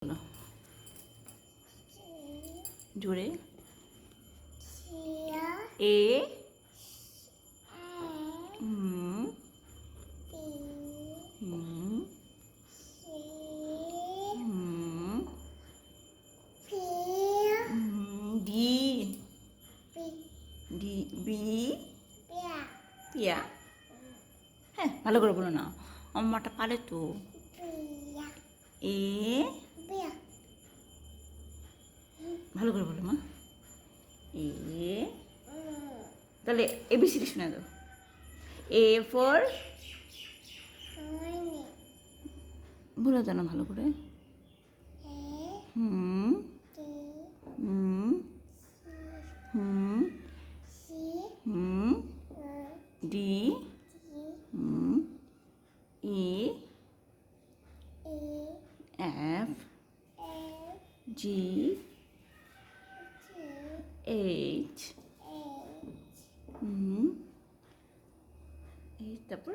বলো জোরে। এ হুম হুম হুম D D B পিয়া। হ্যাঁ, ভালো করে বলো না, আম্মাটা পারে তো। এ ভালো করে বলো মা। এ তাহলে এবিসিডি শুনে দাও। এ ফর বলে দাও না ভালো করে। হুম হুম হুম হুম ডি হুম ই এফ জি এইচ হুম এই তারপর